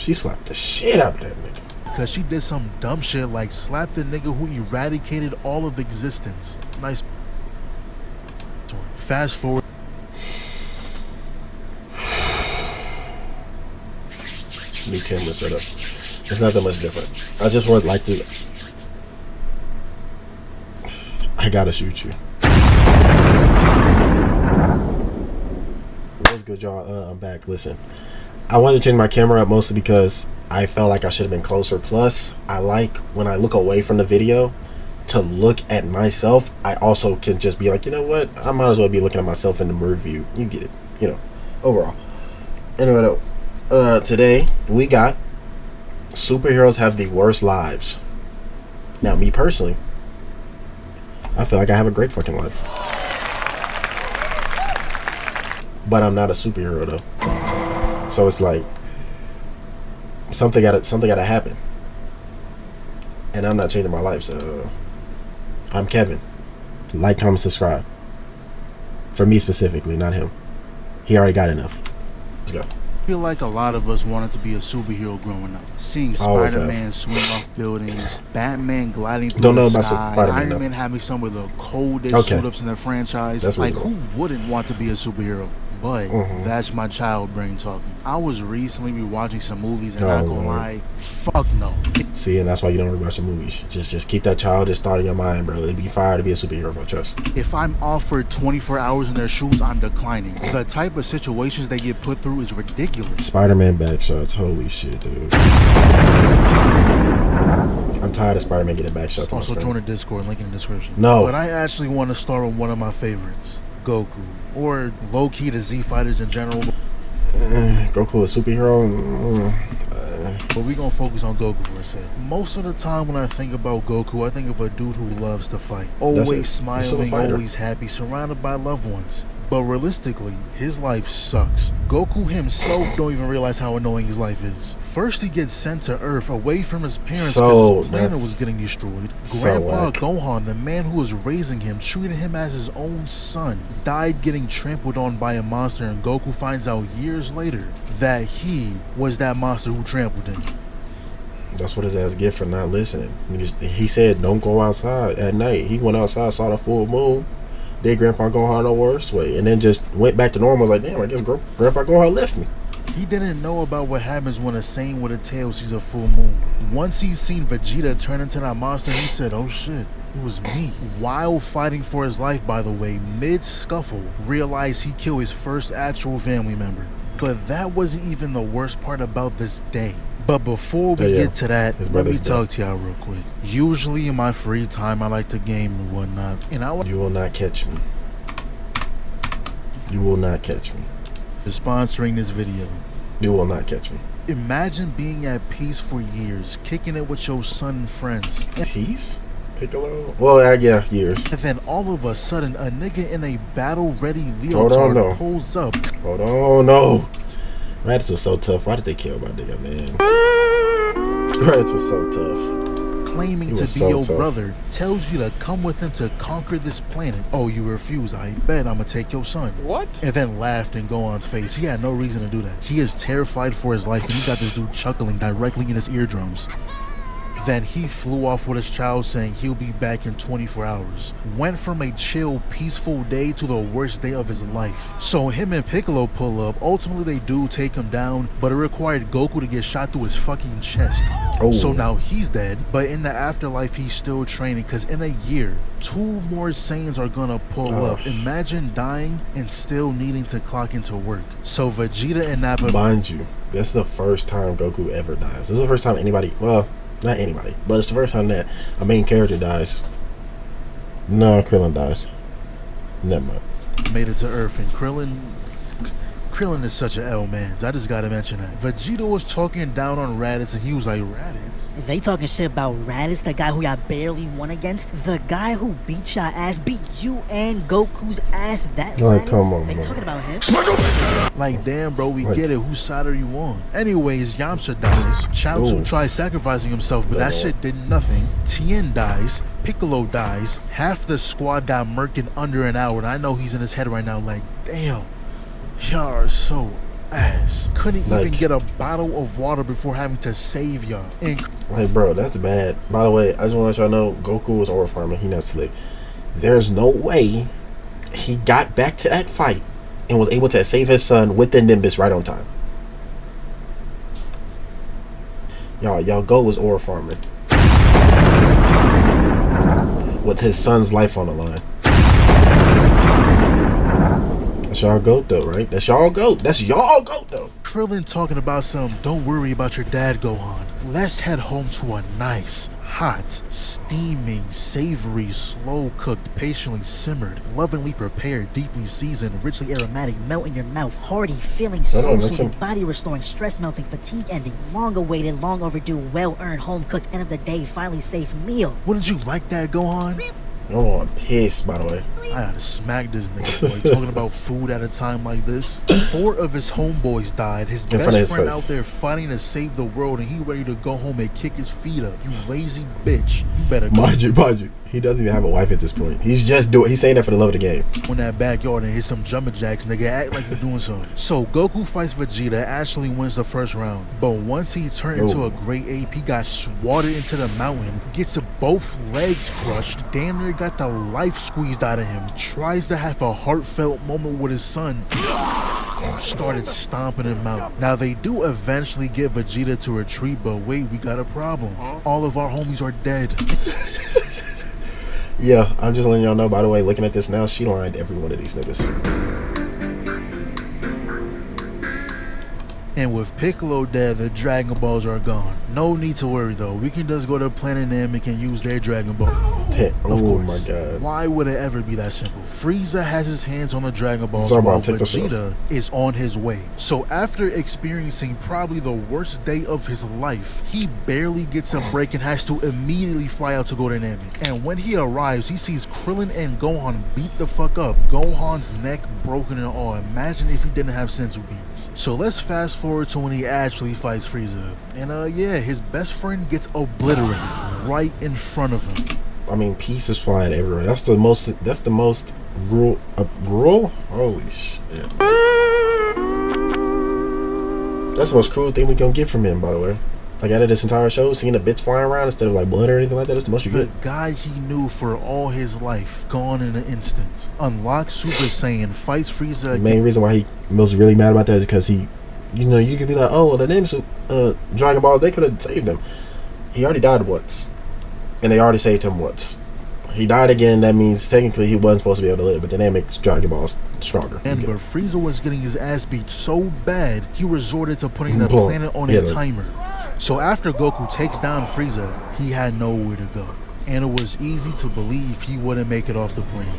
She slapped the shit out of that nigga. Because she did some dumb shit like slap the nigga who eradicated all of existence. Nice. Fast forward. New camera setup. It's not that much different. I just would like to. I gotta shoot you. What's good, y'all? I'm back. Listen, I wanted to change my camera up mostly because I felt like I should have been closer. Plus, I like when I look away from the video to look at myself. I also can just be like, you know what? I might as well be looking at myself in the mirror view. You get it, you know. Overall. Anyway, today we got superheroes have the worst lives. Now, me personally, I feel like I have a great fucking life. But I'm not a superhero though. So it's like something gotta happen. And I'm not changing my life, so I'm Kevin. Like, comment, subscribe. For me specifically, not him. He already got enough. Let's go. I feel like a lot of us wanted to be a superhero growing up. Seeing Spider-Man swing off buildings, Batman gliding through the sky, Iron Man having some of the coldest shoot-ups in the franchise. That's like, who wouldn't want to be a superhero? But that's my child brain talking. I was recently rewatching some movies and not gonna lie, fuck no. See, and that's why you don't rewatch the movies. Just keep that childish thought in your mind, bro. It'd be fire to be a superhero, bro. Trust. If I'm offered 24 hours in their shoes, I'm declining. The type of situations they get put through is ridiculous. Spider-Man back shots, holy shit, dude. I'm tired of Spider-Man getting back shots. Also, join the Discord, link in the description. No. But I actually want to start with one of my favorites, Goku. Or low-key the Z fighters in general. Goku a superhero? But we gonna focus on Goku for a second. Most of the time when I think about Goku, I think of a dude who loves to fight. Always smiling, always happy, surrounded by loved ones. But realistically, his life sucks. Goku himself don't even realize how annoying his life is. First, he gets sent to Earth away from his parents because his planet was getting destroyed. Grandpa Gohan, the man who was raising him, treated him as his own son, died getting trampled on by a monster, and Goku finds out years later that he was that monster who trampled him. That's what his ass get for not listening. He said, don't go outside at night. He went outside, saw the full moon. Did Grandpa Gohan the worst way, and then just went back to normal. I was like, damn, I guess Grandpa Gohan left me. He didn't know about what happens when a Saiyan with a tail sees a full moon. Once he's seen Vegeta turn into that monster, he said, oh shit, it was me. While fighting for his life, by the way, mid-scuffle, realized he killed his first actual family member. But that wasn't even the worst part about this day. But before we get to that, let me talk to y'all real quick. Usually in my free time, I like to game and whatnot. And you will not catch me. You will not catch me. Sponsoring this video. You will not catch me. Imagine being at peace for years, kicking it with your son and friends. Peace? Piccolo? Well, yeah, years. And then all of a sudden, a nigga in a battle-ready leotard pulls up. Hold on, no. Raditz was so tough. Why did they kill my nigga, man? Raditz was so tough. Claiming to be your brother, tells you to come with him to conquer this planet. Oh, you refuse? I bet I'm gonna take your son. What? And then laughed in Gohan's face. He had no reason to do that. He is terrified for his life, and he got this dude chuckling directly in his eardrums. Then he flew off with his child, saying he'll be back in 24 hours. Went from a chill, peaceful day to the worst day of his life. So him and Piccolo pull up. Ultimately, they do take him down, but it required Goku to get shot through his fucking chest. So now he's dead, but in the afterlife, he's still training, because in a year, 2 more Saiyans are gonna pull up. Imagine dying and still needing to clock into work. So Vegeta and Nappa... Mind you, that's the first time Goku ever dies. This is the first time anybody... Well... Not anybody, but it's the first time that a main character dies. No, Krillin dies. Never mind. Made it to Earth, and Krillin is such an L man. I just gotta mention that. Vegeta was talking down on Raditz, and he was like, Raditz? They talking shit about Raditz, the guy who y'all barely won against? The guy who beat y'all ass, beat you and Goku's ass, that Raditz? Come on, they talking about him? Like, damn, bro, we get it. Whose side are you on? Anyways, Yamcha dies. Chaozu tries sacrificing himself, but that shit did nothing. Tien dies. Piccolo dies. Half the squad got murked in under an hour, and I know he's in his head right now like, damn. Y'all are so ass. Couldn't Like- even get a bottle of water before having to save y'all. And Like, bro, that's bad. By the way, I just want to let y'all know, Goku was aura farming. He not slick. There's no way he got back to that fight and was able to save his son with the Nimbus right on time. Y'all go was aura farming with his son's life on the line. That's y'all goat though, right? That's y'all goat. That's y'all goat though. Krillin talking about some, don't worry about your dad, Gohan. Let's head home to a nice, hot, steaming, savory, slow-cooked, patiently simmered, lovingly prepared, deeply seasoned, Richly aromatic, melt in your mouth, hearty, feeling Hold soul on, that's soothing, some- body restoring, stress melting, fatigue ending, long awaited, long overdue, well earned, home cooked, end of the day, finally safe meal. Wouldn't you like that, Gohan? Oh, I'm pissed, by the way. I gotta smack this nigga, boy. Talking about food at a time like this. 4 of his homeboys died. His In front of best his friend face. out there fighting to save the world, and he ready to go home and kick his feet up. You lazy bitch. You better go Mind you. He doesn't even have a wife at this point. He's saying that for the love of the game. in that backyard and hit some jumping jacks, nigga. Act like you're doing something. So Goku fights Vegeta, actually wins the first round. But once he turned into Oh. a great ape, he got swatted into the mountain, gets both legs crushed, damn near got the life squeezed out of him, tries to have a heartfelt moment with his son, started stomping him out. Now they do eventually get Vegeta to retreat, but wait, we got a problem. All of our homies are dead. Yeah, I'm just letting y'all know, by the way, looking at this now, she lined every one of these niggas. And with Piccolo dead, the Dragon Balls are gone. No need to worry though. We can just go to Planet Namek and use their Dragon Ball. Oh Of course. my god. Why would it ever be that simple? Frieza has his hands on the Dragon Balls Sorry, while Bob, take this off. Vegeta is on his way. So after experiencing probably the worst day of his life, he barely gets a break and has to immediately fly out to go to Namek. And when he arrives, he sees Krillin and Gohan beat the fuck up. Gohan's neck broken and all. Imagine if he didn't have senzu beans. So let's fast forward to when he actually fights Frieza. And yeah, his best friend gets obliterated right in front of him. I mean, pieces flying everywhere. That's the most rural. Holy shit. That's the most cruel thing we gonna get from him, by the way. Like, out of this entire show, seeing the bits flying around instead of like blood or anything like that, that's the most you The get. guy he knew for all his life, gone in an instant. Unlocks Super Saiyan, fights Frieza The again. main reason why he was really mad about that is because he, you could be like, oh, the name's Dragon Balls, they could have saved him. He already died once, and they already saved him once. He died again. That means technically he wasn't supposed to be able to live, but then that makes Dragon Balls stronger. And but Frieza was getting his ass beat so bad, he resorted to putting the Boom. planet on Yeah, a like- timer. So after Goku takes down Frieza, he had nowhere to go. And it was easy to believe he wouldn't make it off the planet.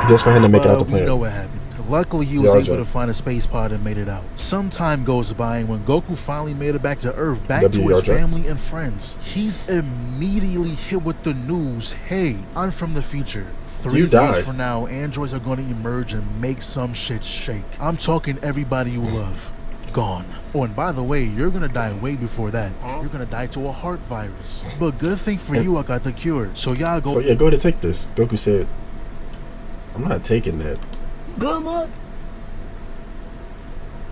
Just for him to make it out the We know planet. what happened. Luckily, he was Yeah, able Joe. to find a space pod and made it out. Some time goes by, and when Goku finally made it back to Earth, back to his Joe. family and friends, he's immediately hit with the news, hey, I'm from the future. 3 You years died. from now, androids are going to emerge and make some shit shake. I'm talking everybody you love. Gone. Oh, and by the way, you're gonna die way before that. You're gonna die to a heart virus. But good thing for you, I got the cure. So y'all go. So yeah, go ahead and take this. Goku said, I'm not taking that. Good man.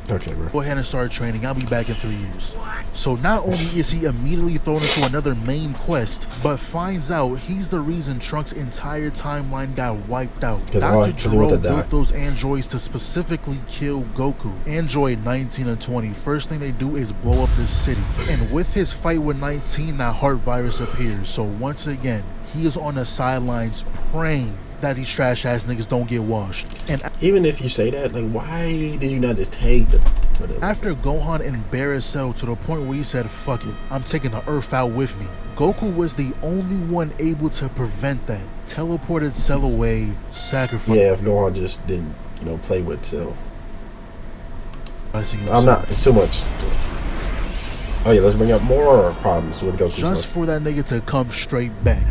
Okay, bro. Go ahead and start training. I'll be back in 3 years. So not only is he immediately thrown into another main quest, but finds out he's the reason Trunks' entire timeline got wiped out. 'Cause Dr. he wanted Gero to die. built those androids to specifically kill Goku. Android 19 and 20, first thing they do is blow up this city. And with his fight with 19, that heart virus appears. So once again, he is on the sidelines praying that these trash ass niggas don't get washed. And Even if you say that, like, why did you not just take the whatever? after Gohan embarrassed Cell to the point where he said, fuck it, I'm taking the Earth out with me, Goku was the only one able to prevent that. Teleported Cell away, sacrificing Yeah, if Gohan just didn't, play with Cell. himself. I'm not. It's too much. Oh yeah, let's bring up more problems with Goku's Just life. for that nigga to come straight back.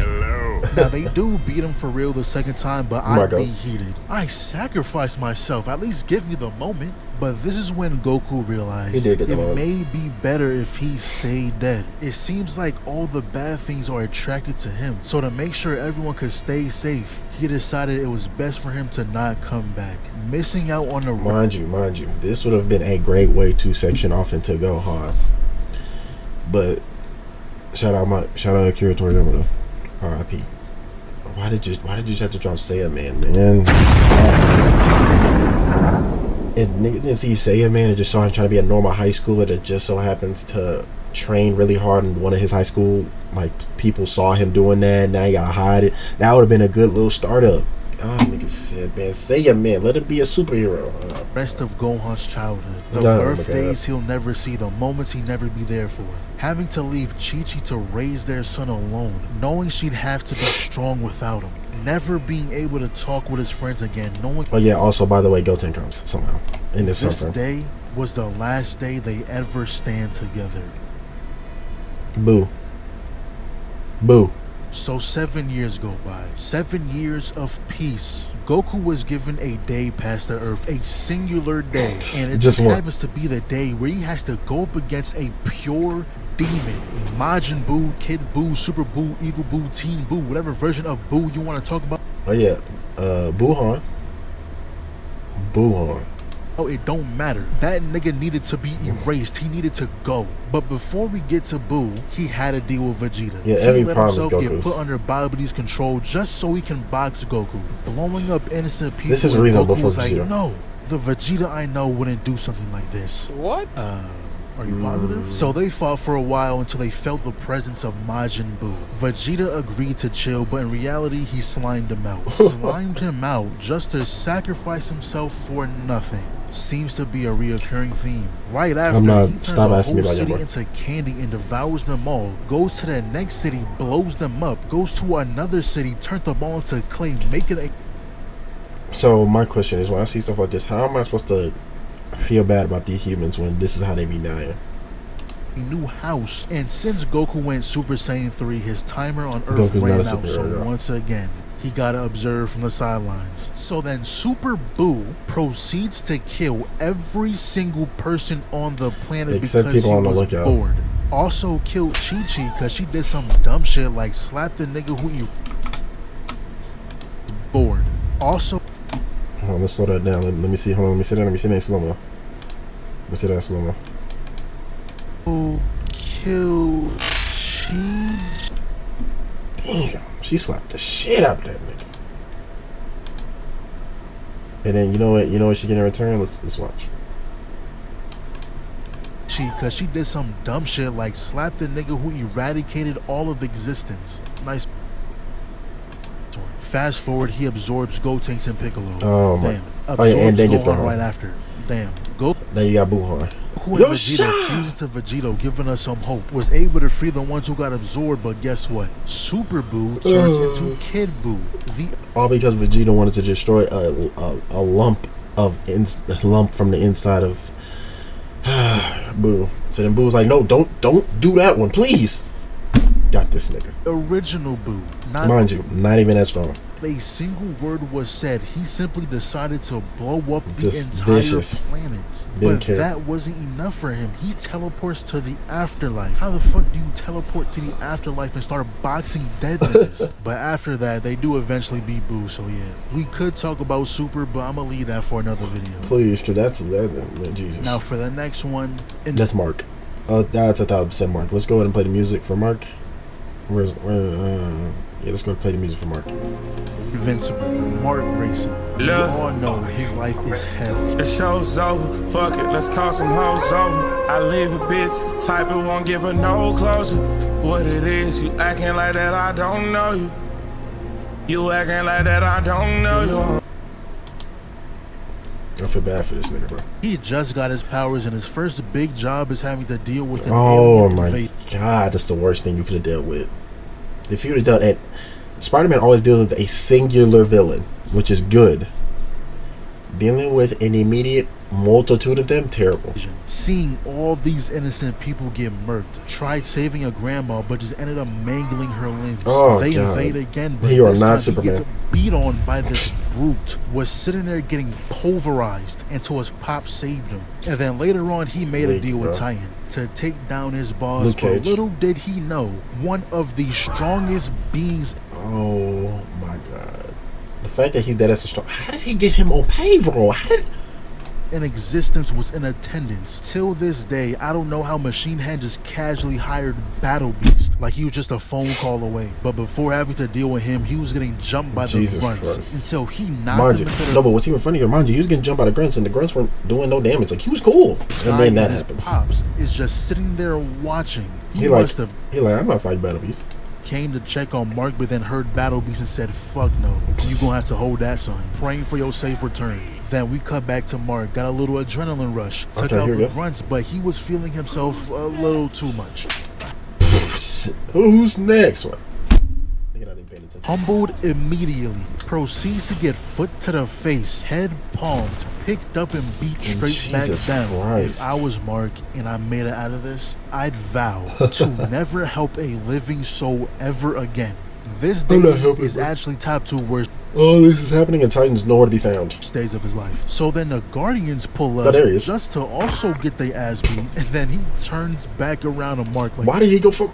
Now they do beat him for real the second time, but My I'd be God. heated. I sacrificed myself. At least give me the moment. But this is when Goku realized He did get it the may be better if he stayed dead. It seems like all the bad things are attracted to him. So to make sure everyone could stay safe, he decided it was best for him to not come back. Missing out on the mind you, this would have been a great way to section off into Gohan. But shout out Akira Toriyama though. R.I.P. Why did you have to drop Saiyaman, man? And niggas didn't see Saiyaman and just saw him trying to be a normal high schooler that just so happens to train really hard, and one of his high school people saw him doing that. Now you gotta hide it. That would have been a good little startup. Oh, niggas said, man, Saiyaman, let him be a superhero. Rest of Gohan's childhood, the Oh, birthdays he'll never see, the moments he never be there for, having to leave Chi-Chi to raise their son alone, knowing she'd have to be strong without him, never being able to talk with his friends again, knowing. Oh yeah, also by the way, Goten comes somehow in this day was the last day they ever stand together. Boo. So 7 years go by, 7 years of peace. Goku was given a day past the Earth, a singular day, and it just happens to be the day where he has to go up against a pure demon. Majin Buu, Kid Buu, Super Buu, Evil Buu, Teen Buu, whatever version of Buu you want to talk about. Oh yeah, Buuhan. Oh, it don't matter. That nigga needed to be erased. He needed to go. But before we get to Buu, he had to deal with Vegeta. Yeah, every he let problem himself is get Goku's. put under Babidi's control just so he can box Goku, blowing up innocent people. This is reasonable Goku for was Vegeta. like, no, the Vegeta I know wouldn't do something like this. What? Are you positive? So they fought for a while until they felt the presence of Majin Buu. Vegeta agreed to chill, but in reality, he slimed him out. Slimed him out just to sacrifice himself for nothing. Seems to be a reoccurring theme. Right after, he turns the whole city into candy and devours them all. Goes to the next city, blows them up. Goes to another city, turns them all into clay, making a... So my question is, when I see stuff like this, how am I supposed to feel bad about these humans when this is how they be dying? New house. And since Goku went Super Saiyan 3, his timer on Earth Goku's ran not a out, so superhero. once again he gotta observe from the sidelines. So then Super Buu proceeds to kill every single person on the planet Except because people he on the was lookout. bored. Also killed Chi-Chi because she did some dumb shit like slap the nigga who you bored. Also, Hold on, let's slow that down. Let me see. Hold on, let me see that. Let me see that in slow mo. Let me see that in slow mo. kill Chi. Damn, she slapped the shit out of that nigga. And then you know what she get in return? Let's watch. Because she did some dumb shit like slap the nigga who eradicated all of existence. Nice. Fast forward, he absorbs Gotenks and Piccolo. Oh my. Damn. Oh yeah, and then gets Gohan Gohan right after. Damn. Goku Now you got Buuhan. and Vegeta fused to Vegito, giving us some hope. Was able to free the ones who got absorbed, but guess what? Super Buu turns into Kid Buu. All because Vegeta wanted to destroy a lump from the inside of Buu. So then Boo's like, no, don't do that one, please. Got this nigga. Original Buu. Mind you, not even that strong. A single word was said. He simply decided to blow up the Just entire vicious. planet. Didn't But care. that wasn't enough for him. He teleports to the afterlife. How the fuck do you teleport to the afterlife and start boxing dead niggas? But after that, they do eventually beat Buu, so yeah. We could talk about Super, but I'm gonna leave that for another video. Please, because that's Jesus. Now for the next one. That's Mark. That's 1,000% Mark. Let's go ahead and play the music for Mark. Yeah, let's go play the music for Mark. Invincible, Mark Racing. We all know his life is hell. The show's over, fuck it, let's call some hoes over. I leave a bitch the type who won't give her no closure. What it is, you acting like that, I don't know you. You acting like that, I don't know you. I feel bad for this nigga, bro. He just got his powers, and his first big job is having to deal with an Oh alien my invasion. god, that's the worst thing you could have dealt with. If you would have done it, Spider-Man always deals with a singular villain, which is good. Dealing with an immediate multitude of them, terrible. Seeing all these innocent people get murked. Tried saving a grandma, but just ended up mangling her limbs. Oh, they God. invade again, but You are this not time Superman. he gets beat on by this brute. Was sitting there getting pulverized until his pop saved him. And then later on, he made a Leak, deal with bro. Titan to take down his boss. Luke But Cage. little did he know, one of the strongest beings Oh my God. The fact that he's dead as a strong. How did he get him on payroll? How did? in existence was in attendance. Till this day, I don't know how Machine Head just casually hired Battle Beast, like he was just a phone call away. But before having to deal with him, he was getting jumped by the Jesus grunts Christ. until he knocked Mind him you, into the no, but what's even funnier, mind you, he was getting jumped by the grunts, and the grunts weren't doing no damage. Like, he was cool. sky, And then that his happens. pops is just sitting there watching. He He must have like, I'm not fighting Battle Beast. came to check on Mark, but then heard Battle Beast and said, fuck no, you gonna have to hold that, son. Praying for your safe return. Then we cut back to Mark, got a little adrenaline rush, took Okay, out here we the go. grunts, but he was feeling himself a little too much. Who's next one? Nigga not even paying attention. Humbled immediately, proceeds to get foot to the face, head palmed, picked up and beat straight back Jesus down. Christ. If I was Mark and I made it out of this, I'd vow to never help a living soul ever again. This day I'm not helping, is bro. actually top 2 worst Oh, this is happening, and Titan's nowhere to be found. days of his life. So then the Guardians pull Oh, up there he is. just to also get their ass beat, and then he turns back around to Mark like, Why did he go for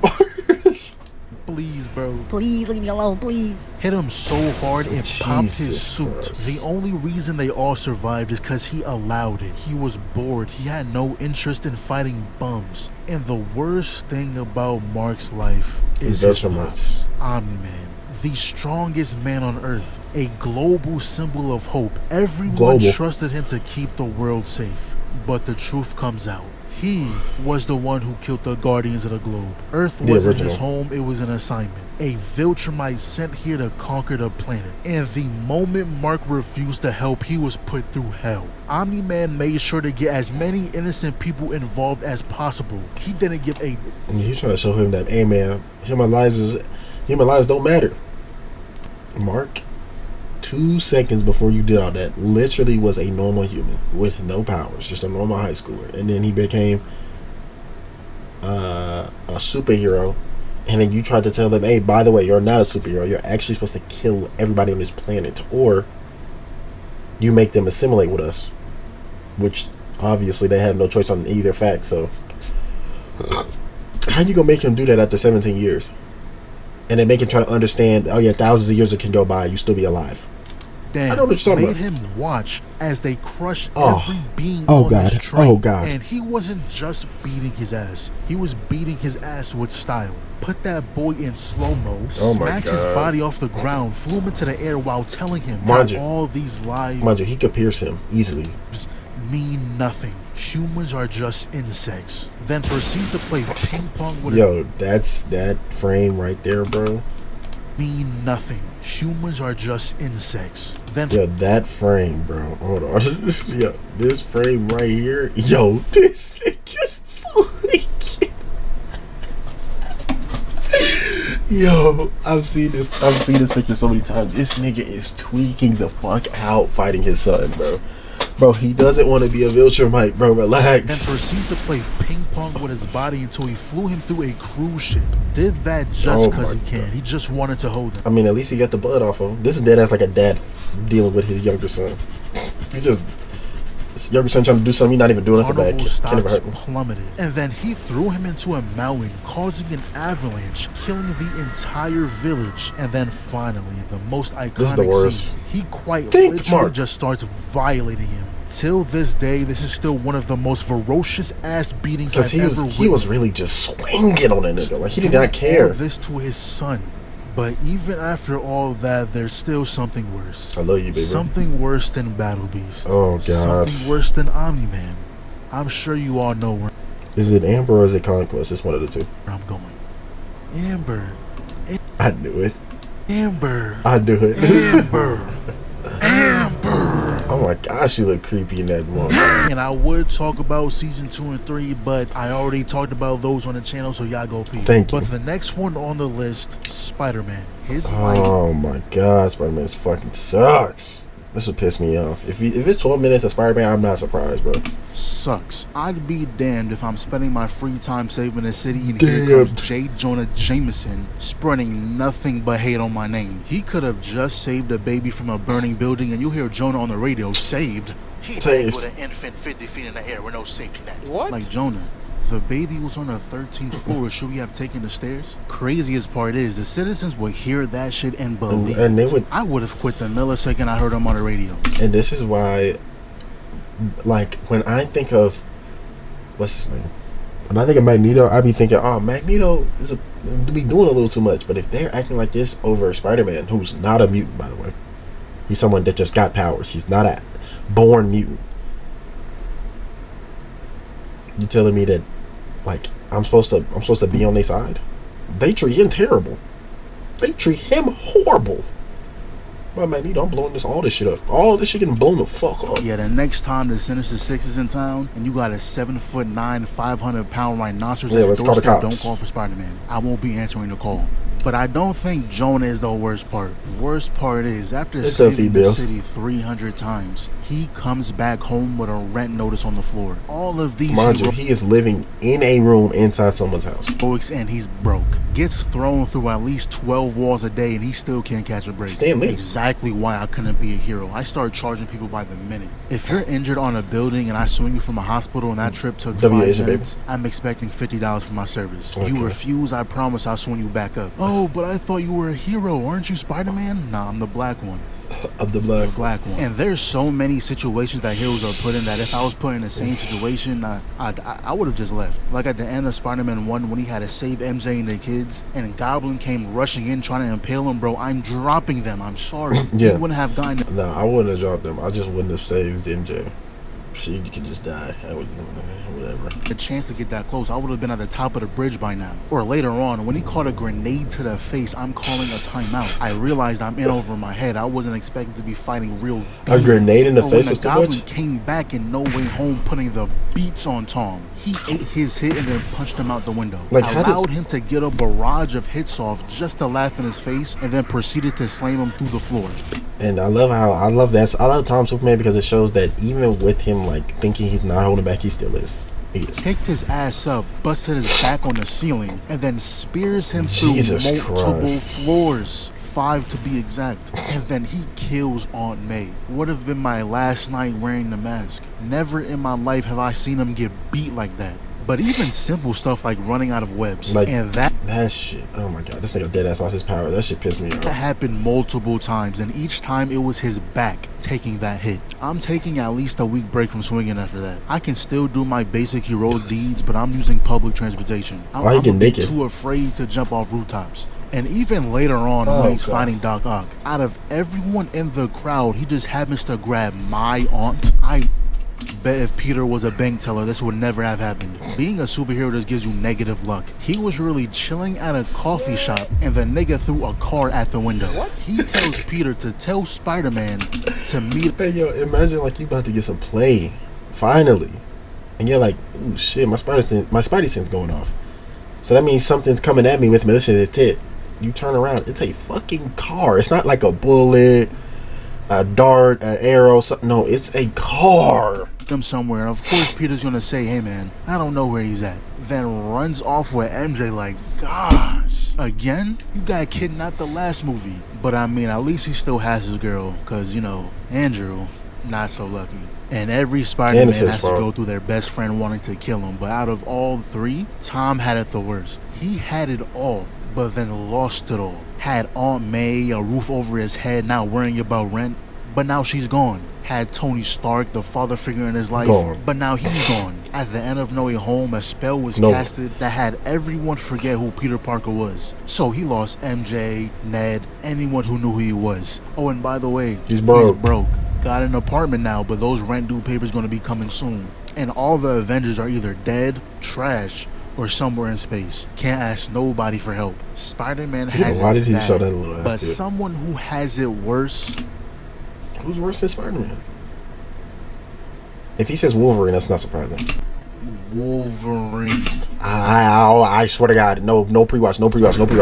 please, bro. Please leave me alone, please. Hit him so hard it popped his Jesus suit. Christ. The only reason they all survived is because he allowed it. He was bored. He had no interest in fighting bums. And the worst thing about Mark's life is his Veterans. pops, Omni-Man, the strongest man on earth, a global symbol of hope. Everyone Global. trusted him to keep the world safe. But the truth comes out. He was the one who killed the Guardians of the Globe. Earth The wasn't original. his home, it was an assignment. A Viltrumite sent here to conquer the planet. And the moment Mark refused to help, he was put through hell. Omni-Man made sure to get as many innocent people involved as possible. He didn't give a And he's trying to show him that, hey man, human lives don't matter. Mark, 2 seconds before you did all that, literally was a normal human with no powers, just a normal high schooler, and then he became a superhero. And then you tried to tell them, hey, by the way, you're not a superhero. You're actually supposed to kill everybody on this planet, or you make them assimilate with us, which obviously they have no choice on either fact. So how you gonna make him do that after 17 years? And then make him try to understand, oh yeah, thousands of years that can go by, you still be alive. damn. I know what you're talking made about. him watch as they crush Oh. every being Oh, on God. this train. Oh, God. And he wasn't just beating his ass. He was beating his ass with style. Put that boy in slow-mo, Oh, my smacked his God. body off the ground, flew him into the air while telling him Mind that you. all these lives Mind you, he could pierce him easily. mean nothing. Humans are just insects. Then proceeds to play ping pong with Yo, that's that frame right there, bro. mean nothing. Humans are just insects. Then Yo, that frame, bro. Hold on. Yo, this frame right here. Yo, this is tweaking. Yo, I've seen this picture so many times. This nigga is tweaking the fuck out fighting his son, bro. Bro, he doesn't want to be a Viltrumite, bro. and Relax. proceeds to play ping pong with his body until he flew him through a cruise ship. Did that just Oh because my he can. God. He just wanted to hold him. I mean, at least he got the blood off of him. This is dead ass like a dad dealing with his younger son. He's just his younger son trying to do something. He's not even doing nothing bad. Carnival Can't ever stocks hurt him. plummeted. And then he threw him into a mountain, causing an avalanche, killing the entire village. And then finally, the most iconic This is the worst. scene, he quite Think, literally Mark. just starts violating him. Till this day, this is still one of the most ferocious ass beatings Because I've he ever was witnessed. really just swinging on that nigga. Like, he did Doing not care. all this to his son. But even after all that, there's still something worse. I love you, baby. Something worse than Battle Beast. Oh, God. Something worse than Omni-Man. I'm sure you all know where Is it Amber or is it Conquest? It's one of the two. I'm going. Amber. I knew it. Amber. I knew it. Amber. Amber. Oh my gosh, she look creepy in that one. And I would talk about season 2 and 3, but I already talked about those on the channel, so y'all go peep. Thank you. But the next one on the list, Spider-Man. His life Oh my god, Spider-Man fucking sucks. This would piss me off. If it's 12 minutes of Spider-Man, I'm not surprised, bro. Sucks. I'd be damned if I'm spending my free time saving the city and here comes J. Jonah Jameson spreading nothing but hate on my name. He could have just saved a baby from a burning building, and you hear Jonah on the radio, saved. He died with an infant 50 feet in the air with no safety net. What? Like Jonah. The baby was on the 13th floor. Should we have taken the stairs? Craziest part is the citizens would hear that shit and believe. And they would. I would have quit the millisecond I heard them on the radio. And this is why, like, when I think of what's his name, when I think of Magneto, I be thinking, oh, Magneto be doing a little too much. But if they're acting like this over Spider-Man, who's not a mutant, by the way, he's someone that just got powers. He's not a born mutant. You telling me that, like, I'm supposed to be on their side? They treat him terrible. They treat him horrible. But Magneto, I'm blowing all this shit up. All this shit getting blown the fuck up. Yeah, the next time the Sinister Six is in town and you got a 7'9", 500-pound rhinoceros at your doorstep, don't call for Spider-Man. I won't be answering the call. But I don't think Jonah is the worst part. Worst part is, after saving the city 300 times, he comes back home with a rent notice on the floor. All of these... Mind you, he is living in a room inside someone's house. And he's broke. Gets thrown through at least 12 walls a day and he still can't catch a break. Stan Lee. Exactly why I couldn't be a hero. I started charging people by the minute. If you're injured on a building and I swing you from a hospital and that trip took 5 minutes, I'm expecting $50 for my service. Okay. You refuse, I promise I'll swing you back up. Oh, but I thought you were a hero. Aren't you Spider-Man? Nah, I'm the black one. Of the black one. And there's so many situations that heroes are put in that if I was put in the same situation, I would have just left. Like at the end of Spider-Man 1 when he had to save MJ and the kids and Goblin came rushing in trying to impale him, bro. I'm dropping them. I'm sorry. Yeah. He wouldn't have gotten them. No, I wouldn't have dropped them. I just wouldn't have saved MJ. She could just die. I would, whatever. The chance to get that close, I would have been at the top of the bridge by now. Or later on, when he caught a grenade to the face, I'm calling a timeout. I realized I'm in over my head. I wasn't expecting to be fighting real demons. A grenade in the face was too much? When the Goblin came back in No Way Home, putting the beats on Tom, he ate his hit and then punched him out the window. Like, allowed him to get a barrage of hits off just to laugh in his face, and then proceeded to slam him through the floor. And I love Tom Superman because it shows that even with him like thinking he's not holding back, he still is. He is. Kicked his ass up, busted his back on the ceiling, and then spears him through multiple floors. 5 to be exact. And then he kills Aunt May. Would have been my last night wearing the mask. Never in my life have I seen him get beat like that. But even simple stuff like running out of webs, like, and that shit, oh my god, this nigga dead ass lost his power. That shit pissed me off. That happened multiple times, and each time it was his back taking that hit. I'm taking at least a week break from swinging after that. I can still do my basic heroic deeds, but I'm using public transportation. I'm too afraid to jump off rooftops. And even later on, when he's fighting Doc Ock, out of everyone in the crowd, he just happens to grab my aunt. I bet if Peter was a bank teller, this would never have happened. Being a superhero just gives you negative luck. He was really chilling at a coffee shop and the nigga threw a car at the window. What? He tells Peter to tell Spider-Man to meet. Hey, yo, imagine like you about to get some play, finally. And you're like, ooh, shit, my Spidey sense going off. So that means something's coming at me with malicious intent. You turn around, it's a fucking car. It's not like a bullet, a dart, an arrow, something. No, it's a car. Them somewhere. Of course, Peter's gonna say, hey man, I don't know where he's at. Then runs off with MJ like, gosh, again? You got kidnapped the last movie. But I mean, at least he still has his girl, cause you know, Andrew, not so lucky. And every Spider-Man has to go through their best friend wanting to kill him. But out of all 3, Tom had it the worst. He had it all, but then lost it all. Had Aunt May, a roof over his head, not worrying about rent, but now she's gone. Had Tony Stark, the father figure in his life, but now he's gone. At the end of No Way Home, a spell was casted that had everyone forget who Peter Parker was. So he lost MJ, Ned, anyone who knew who he was. Oh, and by the way, he's broke. Got an apartment now, but those rent due papers gonna be coming soon. And all the Avengers are either dead, trash, or somewhere in space. Can't ask nobody for help. Spider-Man has why did he show that little ass but someone who has it worse. Who's worse than Spider-Man? If he says Wolverine, that's not surprising. Wolverine. I swear to God, no pre-watch. I swear to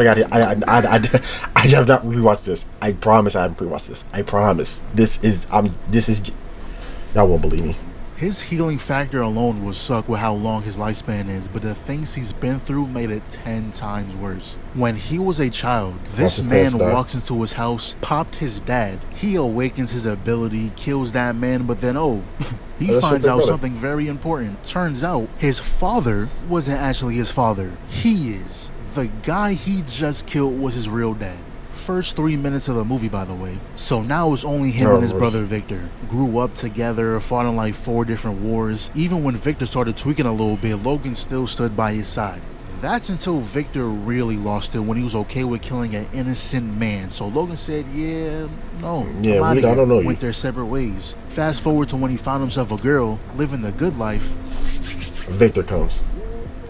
God, I have not rewatched this. I promise I haven't pre-watched this. I promise. This is y'all won't believe me. His healing factor alone will suck with how long his lifespan is, but the things he's been through made it 10 times worse. When he was a child, this man walks into his house, popped his dad. He awakens his ability, kills that man, but then he finds out something very important. Turns out his father wasn't actually his father. He is. The guy he just killed was his real dad. First 3 minutes of the movie, by the way. So now it's only him and his brother Victor. Grew up together, fought in like 4 different wars. Even when Victor started tweaking a little bit, Logan still stood by his side. That's until Victor really lost it when he was okay with killing an innocent man. So Logan said, I don't know you. Went their separate ways. Fast forward to when he found himself a girl, living the good life. Victor comes.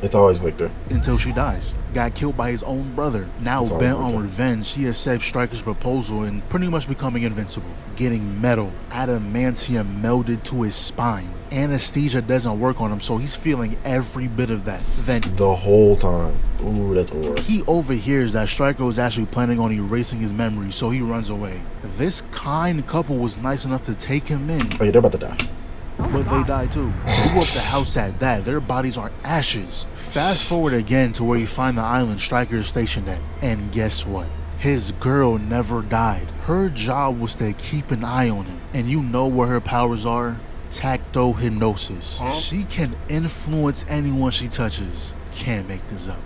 It's always Victor. Until she dies. Got killed by his own brother. Now bent on revenge, she accepts Stryker's proposal and pretty much becoming invincible. Getting metal, adamantium melded to his spine. Anesthesia doesn't work on him, so he's feeling every bit of that. Then the whole time. Ooh, that's horrible. He overhears that Stryker was actually planning on erasing his memory, so he runs away. This kind couple was nice enough to take him in. Oh yeah, they're about to die. But they die too. Blew up the house at that. Their bodies are ashes. Fast forward again to where you find the island Stryker is stationed at. And guess what? His girl never died. Her job was to keep an eye on him. And you know what her powers are? Tacto-hypnosis. She can influence anyone she touches. Can't make this up.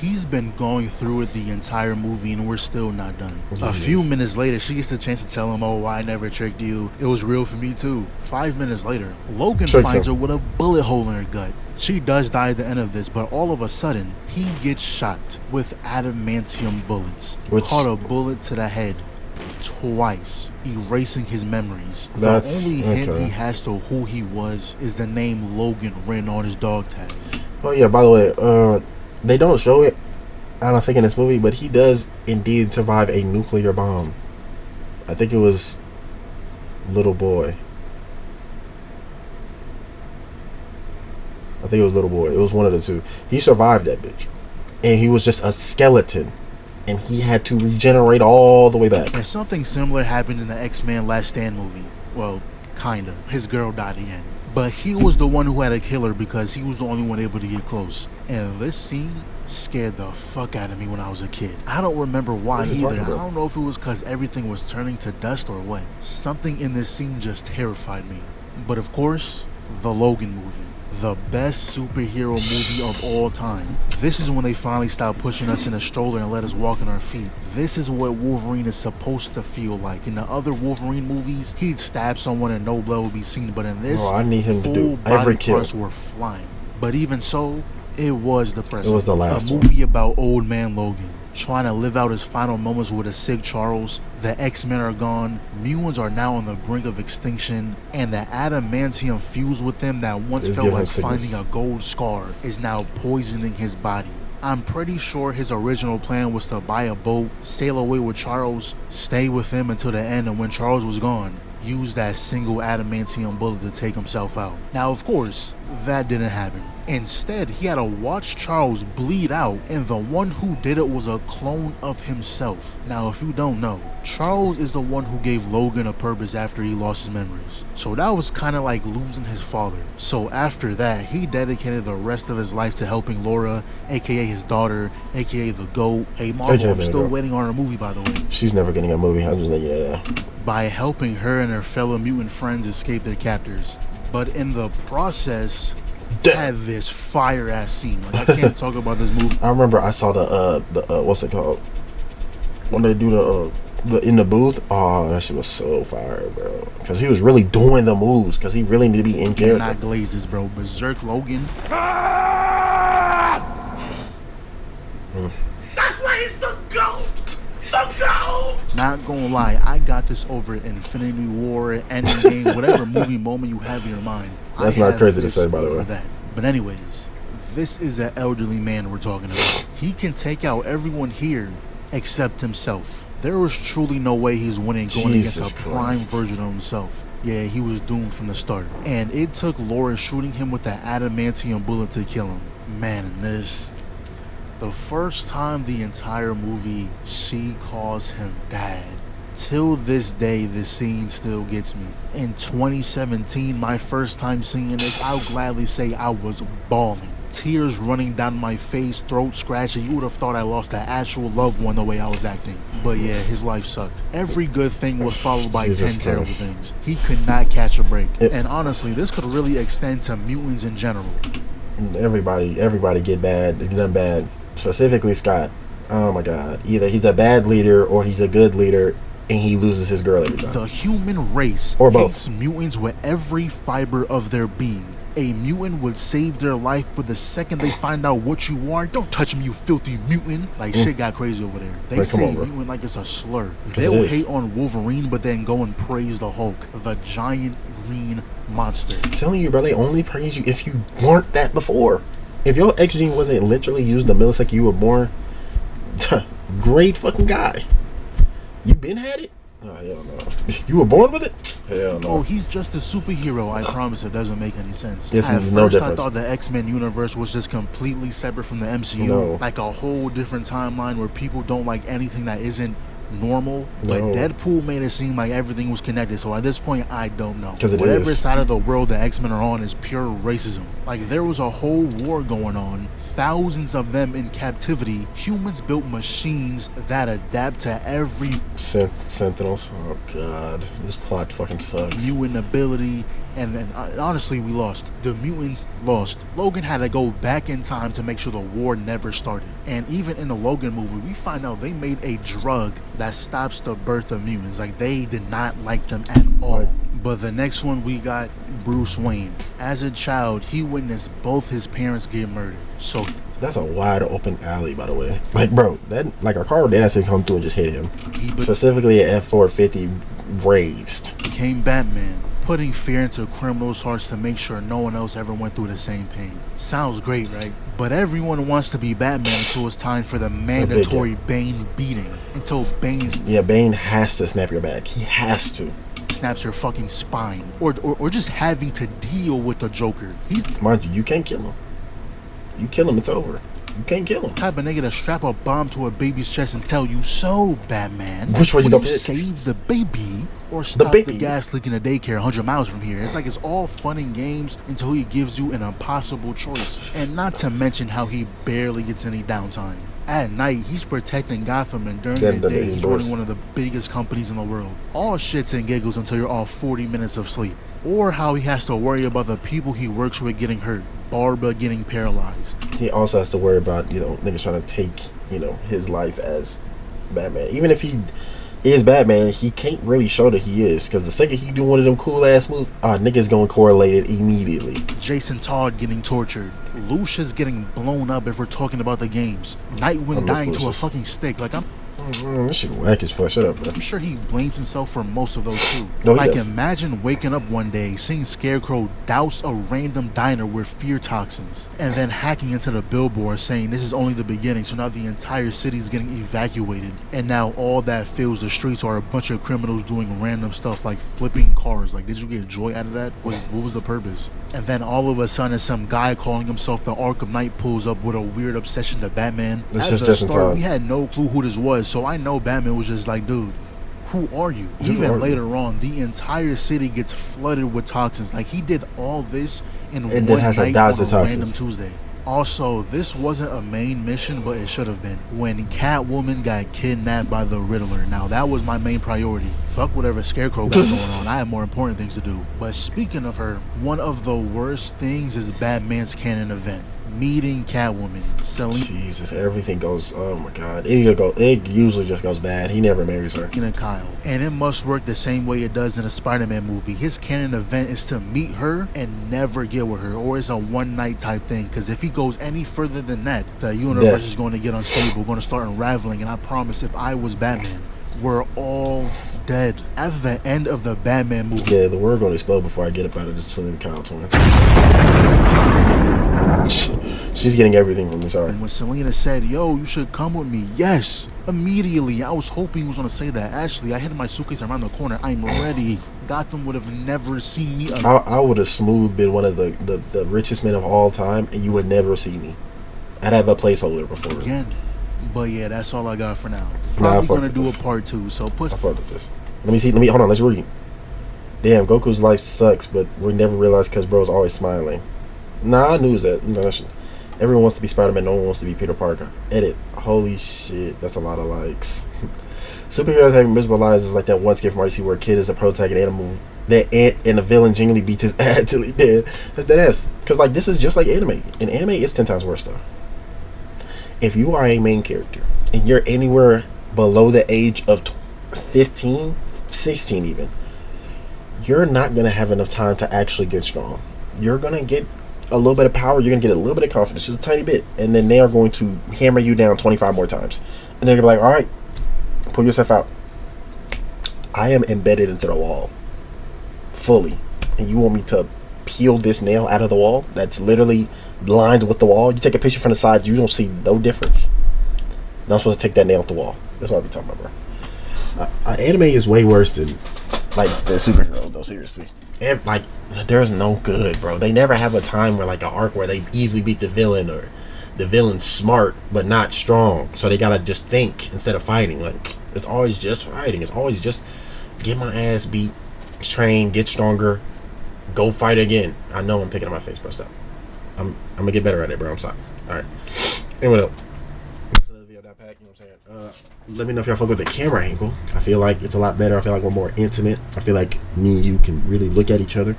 He's been going through it the entire movie and we're still not done. A few minutes later, she gets the chance to tell him, I never tricked you. It was real for me too. 5 minutes later, Logan finds her with a bullet hole in her gut. She does die at the end of this, but all of a sudden, he gets shot with adamantium bullets. Caught a bullet to the head twice, erasing his memories. The only hint he has to who he was is the name Logan written on his dog tag. Oh yeah, by the way, they don't show it, I don't think, in this movie, but he does indeed survive a nuclear bomb. I think it was Little Boy. It was one of the two. He survived that bitch. And he was just a skeleton. And he had to regenerate all the way back. And something similar happened in the X-Men Last Stand movie. Well, kinda. His girl died at the end. But he was the one who had to kill her because he was the only one able to get close. And this scene scared the fuck out of me when I was a kid. I don't remember why either. I don't know if it was because everything was turning to dust or what. Something in this scene just terrified me. But of course, the Logan movie. The best superhero movie of all time. This is when they finally stopped pushing us in a stroller and let us walk on our feet. This is what Wolverine is supposed to feel like. In the other Wolverine movies, he'd stab someone and no blood would be seen. But in this, I need him to do every kill. Parts were flying. But even so, it was depressing. It was the last one. A movie about old man Logan trying to live out his final moments with a sick Charles. The X-Men are gone. Mutants are now on the brink of extinction. And the adamantium fused with them that once felt like finding a gold scar is now poisoning his body. I'm pretty sure his original plan was to buy a boat, sail away with Charles, stay with him until the end, and when Charles was gone, use that single adamantium bullet to take himself out. Now, of course, that didn't happen. Instead, he had to watch Charles bleed out, and the one who did it was a clone of himself. Now, if you don't know, Charles is the one who gave Logan a purpose after he lost his memories. So that was kind of like losing his father. So after that, he dedicated the rest of his life to helping Laura, aka his daughter, aka the GOAT. Hey Marvel, I'm still waiting on her movie, by the way. She's never getting a movie, I'm just letting you know. By helping her and her fellow mutant friends escape their captors. But in the process, had this fire ass scene. Like, I can't talk about this movie. I remember I saw the what's it called? When they do the in the booth. Oh, that shit was so fire, bro. Because he was really doing the moves. Because he really needed to be in character. Not glazes, bro. Berserk Logan. That's why he's the GOAT. The GOAT. Not gonna lie, I got this over Infinity War, Endgame, whatever movie moment you have in your mind. That's not crazy to say, by the way. That. But anyways, this is an elderly man we're talking about. He can take out everyone here except himself. There was truly no way he's winning going Jesus against a Christ. prime version of himself. Yeah, he was doomed from the start. And it took Laura shooting him with that adamantium bullet to kill him. Man, and this... The first time the entire movie, she calls him dad. Till this day, the scene still gets me. In 2017, my first time seeing this, I'll gladly say I was bawling. Tears running down my face, throat scratching. You would have thought I lost an actual loved one the way I was acting. But yeah, his life sucked. Every good thing was followed by Jesus 10 terrible Christ. things. He could not catch a break. And honestly, this could really extend to mutants in general. Everybody get bad. They done bad. Specifically Scott. Oh my God. Either he's a bad leader or he's a good leader, and he loses his girl every time. The human race Or both. hates mutants with every fiber of their being. A mutant would save their life, but the second they find out what you are, don't touch me, you filthy mutant. Like, shit got crazy over there. They Like, come say on, bro. mutant like it's a slur. 'Cause They'll it is. hate on Wolverine, but then go and praise the Hulk, the giant green monster. I'm telling you, bro, they only praise you if you weren't that before. If your X gene wasn't literally used the millisecond you were born, great fucking guy. You been had it? Oh, hell no. You were born with it? Hell no. Oh, he's just a superhero. I promise it doesn't make any sense. It's At no first, difference. I thought the X-Men universe was just completely separate from the MCU. No. Like a whole different timeline where people don't like anything that isn't normal. But No. Deadpool made it seem like everything was connected. So at this point, I don't know. 'Cause it Whatever is. side of the world the X-Men are on is pure racism. Like, there was a whole war going on. Thousands of them in captivity. Humans built machines that adapt to every Sentinels. Oh God, this plot fucking sucks. mutant ability, and then honestly, we lost. The mutants lost. Logan had to go back in time to make sure the war never started. And even in the Logan movie, we find out they made a drug that stops the birth of mutants. Like, they did not like them at all. Right. But the next one, we got Bruce Wayne. As a child, he witnessed both his parents get murdered. So That's a wide open alley, by the way. Like, bro, that like a car dead ass could come through and just hit him. he Specifically, an F-450 raised. became Batman, putting fear into criminals' hearts to make sure no one else ever went through the same pain. Sounds great, right? But everyone wants to be Batman until it's time for the mandatory Bane beating. Until Bane Yeah, Bane has to snap your back. He has to. snaps your fucking spine. Or just having to deal with the Joker. He's the Mind you, you can't kill him. You kill him, it's over. You can't kill him. type of nigga to strap a bomb to a baby's chest and tell you, so Batman, Which way you will gonna pick? save the baby or stop the baby. gas leak in a daycare 100 miles from here? It's like it's all fun and games until he gives you an impossible choice. And not to mention how he barely gets any downtime. At night, he's protecting Gotham, and during Then the day, he's he's worse. running one of the biggest companies in the world. All shits and giggles until you're off 40 minutes of sleep. Or how he has to worry about the people he works with getting hurt. Barbara getting paralyzed. He also has to worry about, niggas trying to take, his life as Batman. Even if he is Batman, he can't really show that he is. Because the second he do one of them cool ass moves, niggas going to correlate it immediately. Jason Todd getting tortured. Lucius getting blown up if we're talking about the games. I Nightwing miss dying to a Lucius. fucking stick. Like, I'm This shit whack as fuck. Shut up, bro. sure he blames himself for most of those too. No, he Like, does. imagine waking up one day, seeing Scarecrow douse a random diner with fear toxins, and then hacking into the billboard saying this is only the beginning, so now the entire city's getting evacuated. And now all that fills the streets are a bunch of criminals doing random stuff like flipping cars. Like, did you get joy out of that? What was the purpose? And then all of a sudden, some guy calling himself the Arkham Knight pulls up with a weird obsession to Batman. This At is the just in start, time. we had no clue who this was, so I know Batman was just like, dude, who are you? Who are Even you? later on, the entire city gets flooded with toxins. Like, he did all this in And then one has to night dodge on the a random toxins. Tuesday. Also, this wasn't a main mission, but it should have been. When Catwoman got kidnapped by the Riddler. Now, that was my main priority. Fuck whatever Scarecrow got going on. I have more important things to do. But speaking of her, one of the worst things is Batman's canon event. Meeting Catwoman. Selena Jesus, everything goes. Oh my God, it usually just goes bad. He never marries her. and Kyle. And it must work the same way it does in a Spider-Man movie. His canon event is to meet her and never get with her, or it's a one-night type thing. Because if he goes any further than that, the universe Death. is going to get unstable, going to start unraveling. And I promise, if I was Batman, we're all dead at the end of the Batman movie. Yeah, the world gonna explode before I get up out of this Selena Kyle twin. She's getting everything from me, sorry. And when Selena said, yo, you should come with me, yes, immediately, I was hoping he was gonna say that. Ashley, I hid my suitcase around the corner, I'm ready. Gotham would have never seen me. I would have smooth been one of the richest men of all time, and you would never see me. I'd have a placeholder before. Again. But yeah, that's all I got for now. Nah, Probably gonna do a part 2, so put. I fucked with this. Hold on, let's read. Damn, Goku's life sucks, but we never realized because bro's always smiling. Nah, I knew that. Everyone wants to be Spider-Man, no one wants to be Peter Parker. Edit. Holy shit, that's a lot of likes. Superheroes having miserable lives is like that one skit from RC where a kid is the protagonist animal and the villain genuinely beats his ass till he dead. That's dead ass. Because like this is just like anime. In anime, it's 10 times worse though. If you are a main character and you're anywhere below the age of 15, 16 even, you're not going to have enough time to actually get strong. You're going to get a little bit of power, you're going to get a little bit of confidence, just a tiny bit, and then they are going to hammer you down 25 more times. And they're going to be like, all right, pull yourself out. I am embedded into the wall fully, and you want me to peel this nail out of the wall that's literally lined with the wall? You take a picture from the side, you don't see no difference. Now I'm supposed to take that nail off the wall. That's what I'll be talking about, bro. Anime is way worse than like the superhero though, seriously. Like there's no good, bro. They never have a time where like an arc where they easily beat the villain, or the villain's smart but not strong, so they gotta just think instead of fighting. Like it's always just fighting. It's always just get my ass beat, train, get stronger, go fight again. I know I'm picking up my face, bro. Stop. I'm gonna get better at it, bro. I'm sorry. Alright. Anyway though. That's another video down pack, you know what I'm saying? Let me know if y'all fuck with the camera angle. I feel like it's a lot better. I feel like we're more intimate. I feel like me and you can really look at each other.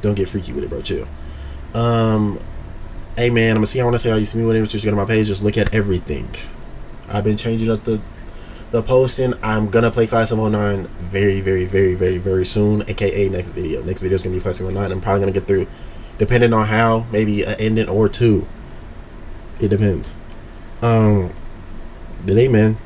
Don't get freaky with it, bro. Chill. Hey man, I'm gonna see. I want to say how you see me whenever you just go to my page. Just look at everything. I've been changing up the posting. I'm gonna play Class 709 very, very, very, very, very soon. AKA next video. Next video is gonna be Class 709. I'm probably gonna get through, depending on how, maybe an ending or two. It depends. Today, man.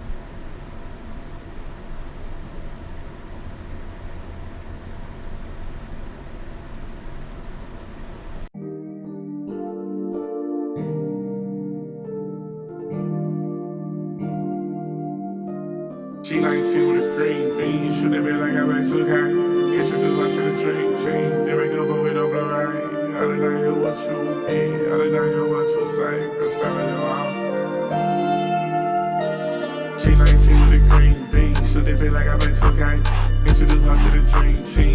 She 19 with a green bean. You should have been like I back so high. Introduce her to the dream team. Then we go, but we don't blow right. I did not hear what you did. I did not hear what you say. The 7 year old. She 19 with a green bean. Should have been like I back so high. Introduce her to the dream team.